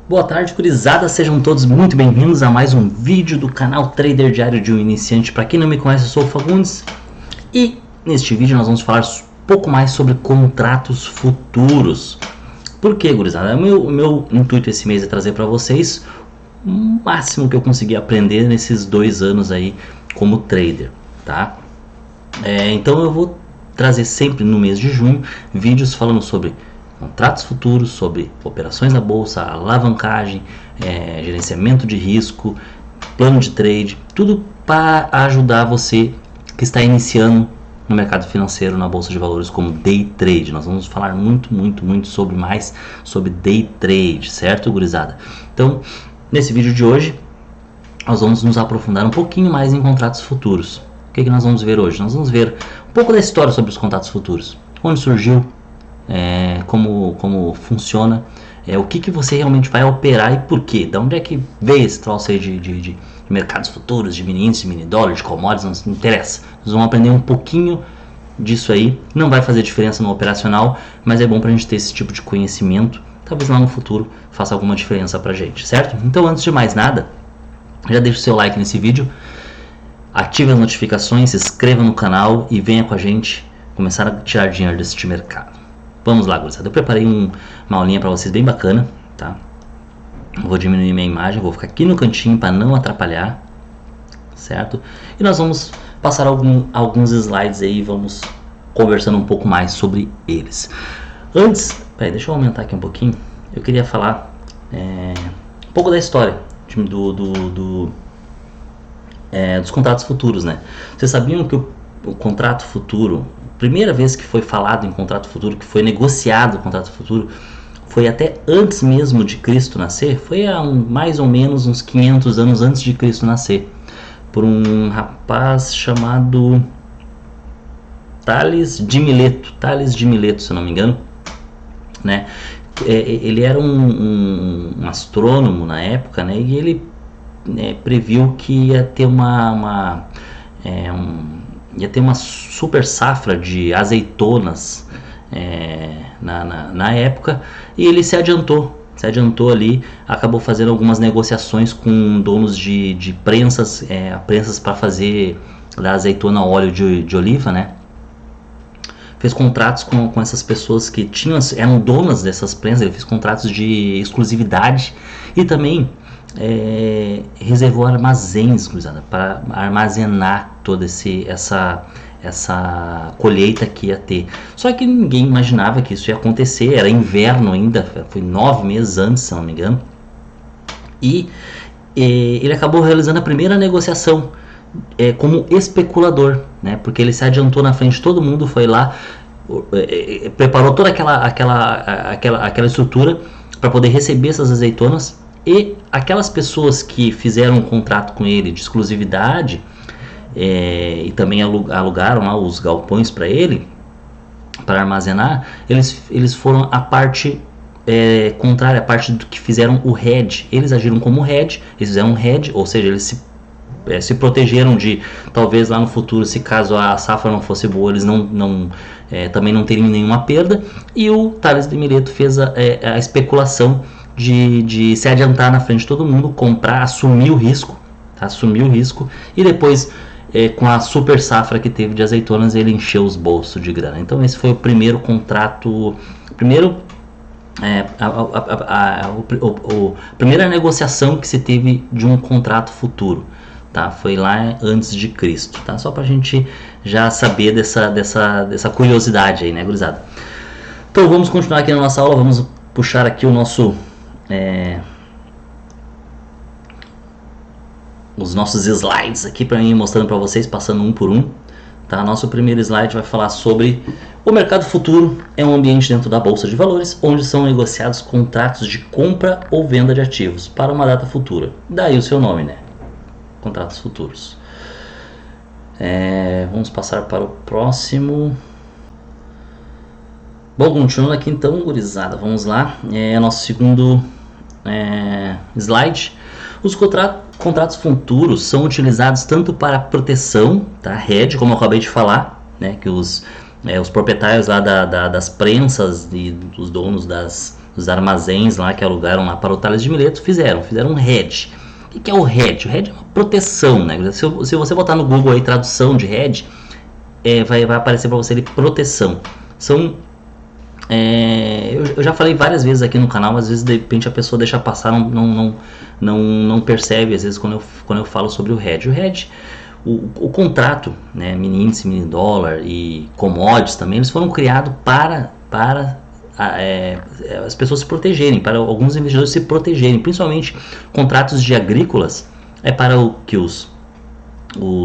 Boa tarde, gurizada, sejam todos muito bem-vindos a mais um vídeo do canal Trader Diário de um Iniciante. Para quem não me conhece, eu sou o Fagundes e neste vídeo nós vamos falar um pouco mais sobre contratos futuros. Por que, gurizada? O meu intuito esse mês é trazer para vocês o máximo que eu consegui aprender nesses 2 anos aí como trader, tá? Então eu vou trazer sempre no mês de junho vídeos falando sobre contratos futuros, sobre operações na bolsa, alavancagem, gerenciamento de risco, plano de trade, tudo para ajudar você que está iniciando no mercado financeiro, na bolsa de valores como day trade. Nós vamos falar muito sobre day trade, certo, gurizada? Então, nesse vídeo de hoje, nós vamos nos aprofundar um pouquinho mais em contratos futuros. O que nós vamos ver hoje? Nós vamos ver um pouco da história sobre os contratos futuros, onde surgiu, como funciona, o que você realmente vai operar e por quê, de onde é que veio esse troço aí de mercados futuros, de mini índice, mini dólar, de commodities, não interessa. Nós vamos aprender um pouquinho disso aí, não vai fazer diferença no operacional, mas é bom pra gente ter esse tipo de conhecimento, talvez lá no futuro faça alguma diferença pra gente, certo? Então, antes de mais nada, já deixa o seu like nesse vídeo, ative as notificações, se inscreva no canal e venha com a gente começar a tirar dinheiro desse mercado. Vamos lá, gurizada. Eu preparei uma aulinha para vocês bem bacana, tá? Vou diminuir minha imagem, vou ficar aqui no cantinho para não atrapalhar, certo? E nós vamos passar alguns slides aí e vamos conversando um pouco mais sobre eles. Antes, deixa eu aumentar aqui um pouquinho. Eu queria falar um pouco da história dos contratos futuros, né? Vocês sabiam que o contrato futuro, primeira vez que foi falado em contrato futuro, que foi negociado o contrato futuro, foi até antes mesmo de Cristo nascer, foi há mais ou menos uns 500 anos antes de Cristo nascer, por um rapaz chamado Tales de Mileto, se eu não me engano, né? Ele era um astrônomo na época, né? E ele previu que ia ter uma super safra de azeitonas na época, e ele se adiantou ali, acabou fazendo algumas negociações com donos de prensas, prensas para fazer da azeitona óleo de oliva, né? Fez contratos com essas pessoas que eram donas dessas prensas. Ele fez contratos de exclusividade e também reservou armazéns, para armazenar toda essa colheita que ia ter. Só que ninguém imaginava que isso ia acontecer, era inverno ainda, foi 9 meses antes, se não me engano, e ele acabou realizando a primeira negociação como especulador, né? Porque ele se adiantou na frente de todo mundo, foi lá, preparou toda aquela estrutura para poder receber essas azeitonas. E aquelas pessoas que fizeram um contrato com ele de exclusividade e também alugaram lá os galpões para ele, para armazenar, eles foram a parte contrária, a parte do que fizeram o hedge. Eles agiram como hedge, eles fizeram um hedge, ou seja, eles se protegeram de, talvez lá no futuro, se caso a safra não fosse boa, eles também não teriam nenhuma perda. E o Tales de Mileto fez a especulação de se adiantar na frente de todo mundo, comprar, assumir o risco, e depois, com a super safra que teve de azeitonas, ele encheu os bolsos de grana. Então esse foi o primeiro contrato, primeira negociação que se teve de um contrato futuro, tá? Foi lá antes de Cristo, tá? Só pra gente já saber dessa curiosidade aí, né, gurizada? Então vamos continuar aqui na nossa aula, vamos puxar aqui o nosso os nossos slides aqui para mim, mostrando para vocês, passando um por um, tá? Nosso primeiro slide vai falar sobre o mercado futuro. É um ambiente dentro da bolsa de valores onde são negociados contratos de compra ou venda de ativos para uma data futura. Daí o seu nome, né? Contratos futuros. Vamos passar para o próximo. Bom, continuando aqui então, gurizada, vamos lá. Nosso segundo slide. Os contratos futuros são utilizados tanto para proteção, tá? Hedge, como eu acabei de falar, né? Que os proprietários lá das prensas e dos donos das os armazéns lá que alugaram lá para o Tales de Mileto fizeram um hedge. O que é o hedge? O hedge é uma proteção, né? Se você botar no Google aí tradução de hedge, vai aparecer para você ali proteção. Eu já falei várias vezes aqui no canal, às vezes de repente a pessoa deixa passar, não percebe, às vezes quando eu falo sobre o hedge. O hedge, o contrato, né, mini índice, mini dólar e commodities também, eles foram criados para as pessoas se protegerem, para alguns investidores se protegerem, principalmente contratos de agrícolas, para que os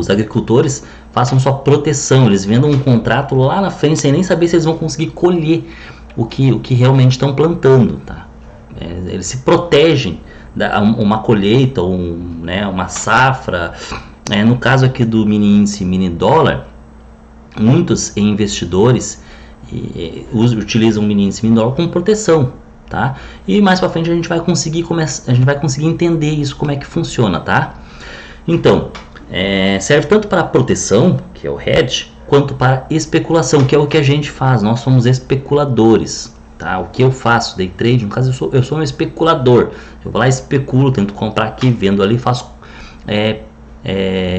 agricultores façam sua proteção, eles vendam um contrato lá na frente sem nem saber se eles vão conseguir colher o que realmente estão plantando, tá? Eles se protegem uma colheita, uma safra. No caso aqui do mini índice, mini dólar, muitos investidores utilizam o mini índice, mini dólar como proteção, tá? E mais para frente a gente vai conseguir entender isso, como é que funciona, tá? Então, serve tanto para proteção, que é o hedge, quanto para especulação, que é o que a gente faz. Nós somos especuladores, tá? O que eu faço, day trade, no caso eu sou um especulador. Eu vou lá, especulo, tento comprar aqui, vendo ali, faço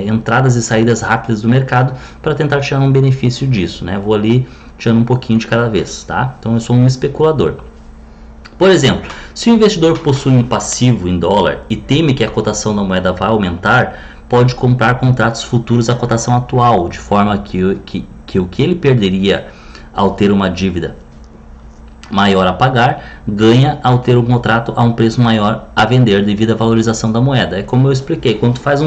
entradas e saídas rápidas do mercado para tentar tirar um benefício disso, né? Vou ali tirando um pouquinho de cada vez, tá? Então eu sou um especulador. Por exemplo, se o investidor possui um passivo em dólar e teme que a cotação da moeda vai aumentar, pode comprar contratos futuros à cotação atual, de forma que o que ele perderia ao ter uma dívida maior a pagar, ganha ao ter um contrato a um preço maior a vender devido à valorização da moeda. É como eu expliquei, quando tu faz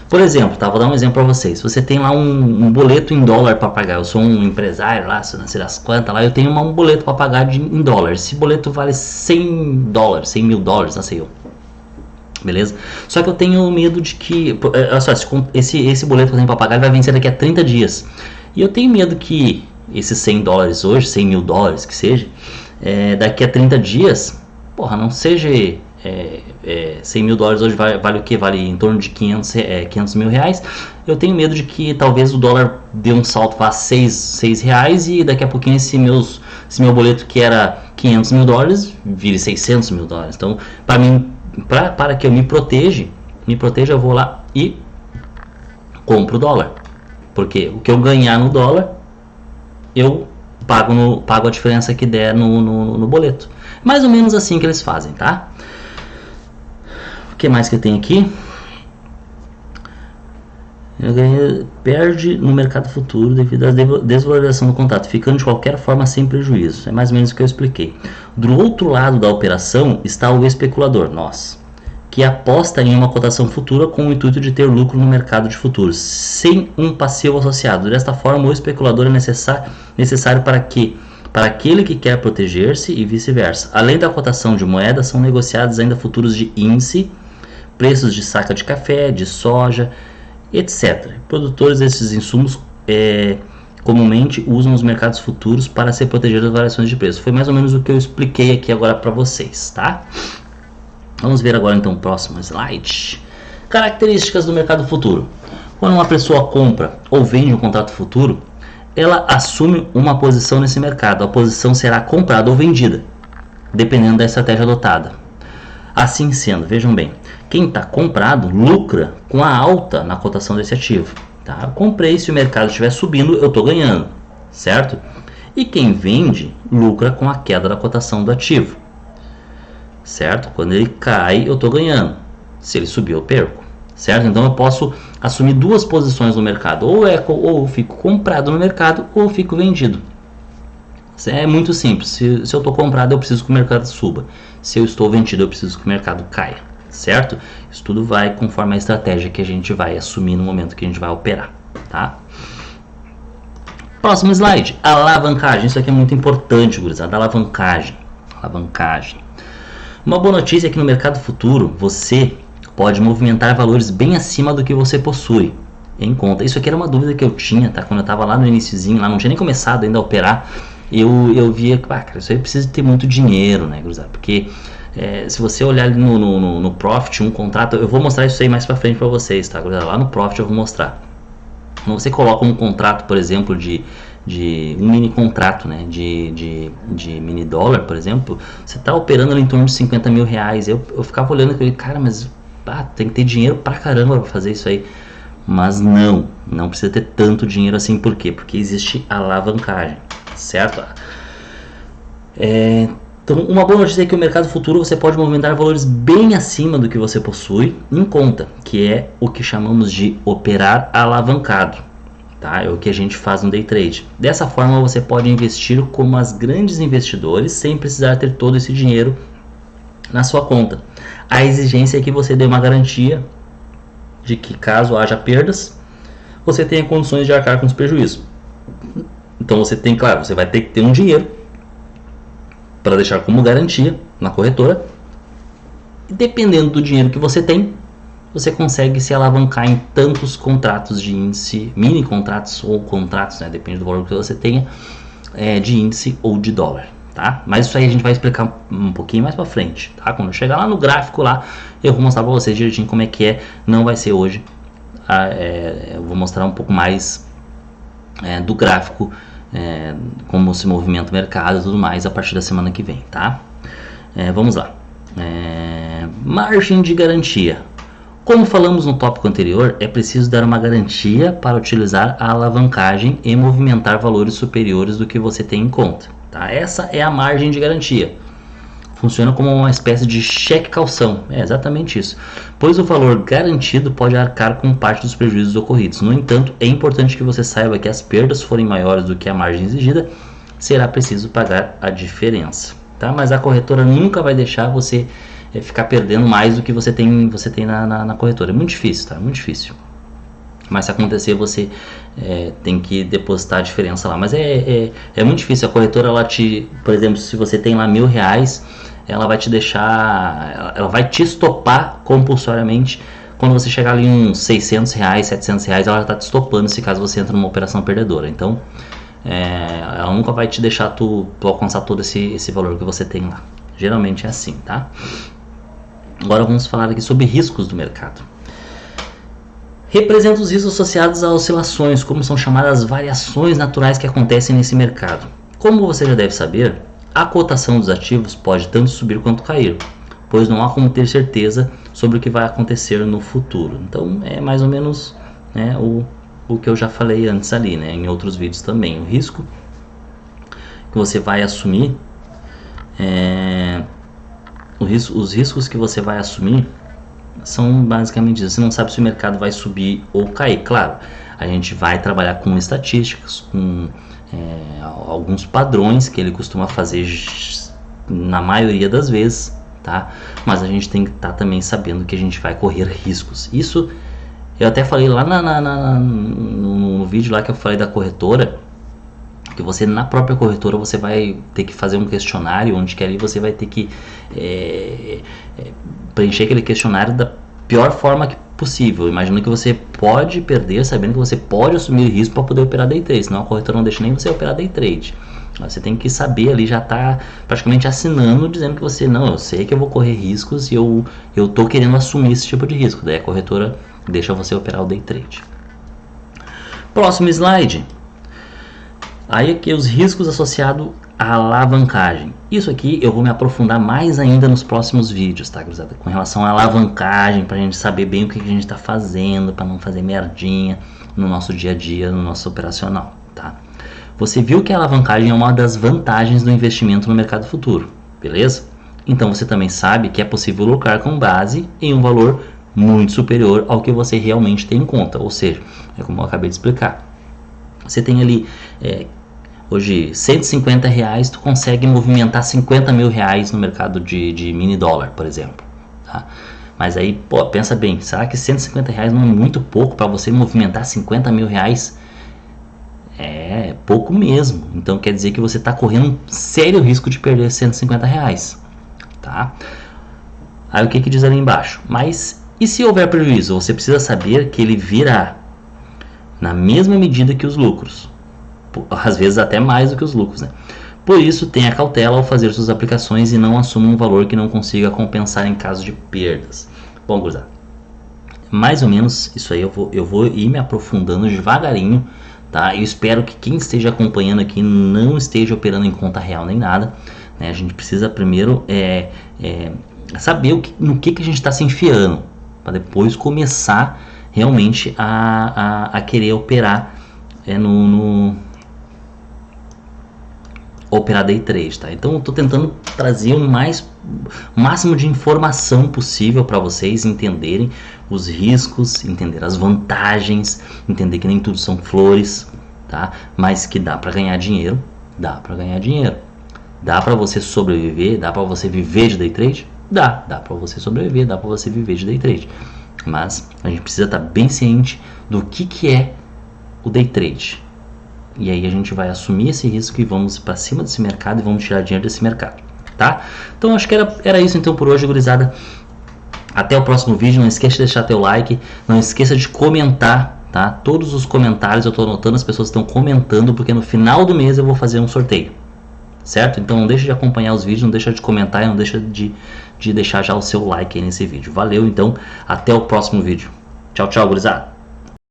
por exemplo, vou dar um exemplo para vocês. Você tem lá um boleto em dólar para pagar. Eu sou um empresário lá, não sei das quantas lá, eu tenho um boleto para pagar em dólar. Esse boleto vale $100, $100 mil, não sei eu. Beleza? Só que eu tenho medo de que, olha só, esse boleto que eu tenho para pagar vai vencer daqui a 30 dias. E eu tenho medo que esses $100 hoje, $100 mil que seja, daqui a 30 dias, não seja $100 mil hoje vale o que? Vale em torno de 500 mil reais. Eu tenho medo de que talvez o dólar dê um salto para seis reais e daqui a pouquinho esse meu boleto que era $500 mil vire $600 mil. Então, para que eu me proteja, eu vou lá e compro o dólar. Porque o que eu ganhar no dólar, eu pago a diferença que der no boleto. Mais ou menos assim que eles fazem, tá? O que mais que eu tenho aqui? Perde no mercado futuro devido à desvalorização do contrato, ficando de qualquer forma sem prejuízo. É mais ou menos o que eu expliquei. Do outro lado da operação está o especulador, nós, que aposta em uma cotação futura com o intuito de ter lucro no mercado de futuros, sem um passivo associado. Desta forma, o especulador é necessário para aquele que quer proteger-se e vice-versa. Além da cotação de moeda, são negociados ainda futuros de índice, preços de saca de café, de soja, etc. Produtores desses insumos comumente usam os mercados futuros para se proteger das variações de preço. Foi mais ou menos o que eu expliquei aqui agora para vocês, tá? Vamos ver agora então o próximo slide. Características do mercado futuro. Quando uma pessoa compra ou vende um contrato futuro, ela assume uma posição nesse mercado. A posição será comprada ou vendida, dependendo da estratégia adotada. Assim sendo, vejam bem, quem está comprado lucra com a alta na cotação desse ativo. Tá? Eu comprei, se o mercado estiver subindo, eu estou ganhando, certo? E quem vende lucra com a queda da cotação do ativo, certo? Quando ele cai, eu estou ganhando. Se ele subir, eu perco, certo? Então eu posso assumir duas posições no mercado, ou eu fico comprado no mercado, ou eu fico vendido. É muito simples. Se eu estou comprado, eu preciso que o mercado suba. Se eu estou vendido, eu preciso que o mercado caia, certo? Isso tudo vai conforme a estratégia que a gente vai assumir no momento que a gente vai operar, tá? Próximo slide, alavancagem. Isso aqui é muito importante, gurizada. Alavancagem. Uma boa notícia é que no mercado futuro você pode movimentar valores bem acima do que você possui em conta. Isso aqui era uma dúvida que eu tinha, tá? Quando eu estava lá no iniciozinho, lá não tinha nem começado ainda a operar, eu via que, cara, isso aí precisa ter muito dinheiro, né, gurizada? Porque se você olhar ali no Profit, um contrato, eu vou mostrar isso aí mais pra frente pra vocês, tá, gurizada? Lá no Profit eu vou mostrar. Quando você coloca um contrato, por exemplo, de de um mini contrato, né, de mini dólar, por exemplo, você está operando ali em torno de 50 mil reais. Eu ficava olhando e falei, cara, mas tem que ter dinheiro pra caramba para fazer isso aí. Mas não precisa ter tanto dinheiro assim. Por quê? Porque existe alavancagem, certo? Então, uma boa notícia é que o mercado futuro você pode movimentar valores bem acima do que você possui em conta, que é o que chamamos de operar alavancado. Tá? É o que a gente faz no day trade. Dessa forma você pode investir como os grandes investidores sem precisar ter todo esse dinheiro na sua conta. A exigência é que você dê uma garantia de que caso haja perdas, você tenha condições de arcar com os prejuízos. Então você vai ter que ter um dinheiro para deixar como garantia na corretora. E dependendo do dinheiro que você tem, você consegue se alavancar em tantos contratos de índice, mini contratos ou contratos, né, depende do valor que você tenha, de índice ou de dólar. Tá? Mas isso aí a gente vai explicar um pouquinho mais para frente, tá? Quando eu chegar lá no gráfico lá, eu vou mostrar para vocês direitinho como é que é. Não vai ser hoje, eu vou mostrar um pouco mais do gráfico, como se movimenta o mercado e tudo mais a partir da semana que vem, tá? Vamos lá. Margem de garantia. Como falamos no tópico anterior, é preciso dar uma garantia para utilizar a alavancagem e movimentar valores superiores do que você tem em conta. Tá? Essa é a margem de garantia. Funciona como uma espécie de cheque calção. É exatamente isso. Pois o valor garantido pode arcar com parte dos prejuízos ocorridos. No entanto, é importante que você saiba que as perdas forem maiores do que a margem exigida, será preciso pagar a diferença. Tá? Mas a corretora nunca vai deixar você ficar perdendo mais do que você tem na corretora. É muito difícil, tá? Muito difícil. Mas se acontecer, você tem que depositar a diferença lá. Mas é muito difícil. A corretora, por exemplo, se você tem lá R$1.000, ela vai te deixar, ela vai te estopar compulsoriamente. Quando você chegar ali em uns R$600, R$700, ela já está te estopando se caso você entra numa operação perdedora. Então, ela nunca vai te deixar tu alcançar todo esse valor que você tem lá. Geralmente é assim, tá? Agora vamos falar aqui sobre riscos do mercado. Representa os riscos associados a oscilações, como são chamadas as variações naturais que acontecem nesse mercado. Como você já deve saber, a cotação dos ativos pode tanto subir quanto cair, pois não há como ter certeza sobre o que vai acontecer no futuro. Então é mais ou menos o que eu já falei antes ali, né, em outros vídeos também. O risco que você vai assumir, os riscos que você vai assumir são basicamente isso. Você não sabe se o mercado vai subir ou cair. Claro, a gente vai trabalhar com estatísticas, com alguns padrões que ele costuma fazer na maioria das vezes, tá? Mas a gente tem que estar também sabendo que a gente vai correr riscos. Isso eu até falei lá no vídeo lá que eu falei da corretora, que você na própria corretora você vai ter que fazer um questionário, onde que ali você vai ter que preencher aquele questionário da pior forma que possível, imaginando que você pode perder, sabendo que você pode assumir risco para poder operar day trade, senão a corretora não deixa nem você operar day trade. Você tem que saber ali, já está praticamente assinando, dizendo que você, não, eu sei que eu vou correr riscos e eu estou querendo assumir esse tipo de risco. Daí a corretora deixa você operar o day trade. Próximo slide. Aí aqui os riscos associados à alavancagem. Isso aqui eu vou me aprofundar mais ainda nos próximos vídeos, tá, cruzada? Com relação à alavancagem, para a gente saber bem o que a gente está fazendo, para não fazer merdinha no nosso dia a dia, no nosso operacional, tá? Você viu que a alavancagem é uma das vantagens do investimento no mercado futuro, beleza? Então você também sabe que é possível lucrar com base em um valor muito superior ao que você realmente tem em conta, ou seja, é como eu acabei de explicar. Você tem ali hoje R$150, tu consegue movimentar R$50 mil no mercado de mini dólar, por exemplo, tá? Mas aí, pô, pensa bem, será que R$150 não é muito pouco para você movimentar R$50 mil? É pouco mesmo. Então quer dizer que você está correndo um sério risco de perder R$150, tá? Aí o que diz ali embaixo? Mas e se houver prejuízo? Você precisa saber que ele virá na mesma medida que os lucros, às vezes até mais do que os lucros, né? Por isso, tenha cautela ao fazer suas aplicações e não assuma um valor que não consiga compensar em caso de perdas. Bom, gurizada, mais ou menos isso aí eu vou ir me aprofundando devagarinho, tá? Eu espero que quem esteja acompanhando aqui não esteja operando em conta real nem nada, né? A gente precisa primeiro saber no que a gente está se enfiando, para depois começar realmente a querer operar operar day trade, tá? Então eu tô tentando trazer o máximo de informação possível para vocês entenderem os riscos, entender as vantagens, entender que nem tudo são flores, tá? Mas que dá para ganhar dinheiro, dá para ganhar dinheiro. Dá para você sobreviver, dá para você viver de day trade? Dá para você sobreviver, dá para você viver de day trade. Mas a gente precisa estar bem ciente do que é o day trade. E aí a gente vai assumir esse risco e vamos para cima desse mercado e vamos tirar dinheiro desse mercado, tá? Então acho que era isso então por hoje, gurizada. Até o próximo vídeo, não esqueça de deixar teu like, não esqueça de comentar, tá? Todos os comentários eu estou anotando, as pessoas estão comentando, porque no final do mês eu vou fazer um sorteio, certo? Então não deixa de acompanhar os vídeos, não deixa de comentar e não deixa de deixar já o seu like aí nesse vídeo. Valeu, então, até o próximo vídeo. Tchau, tchau, gurizada!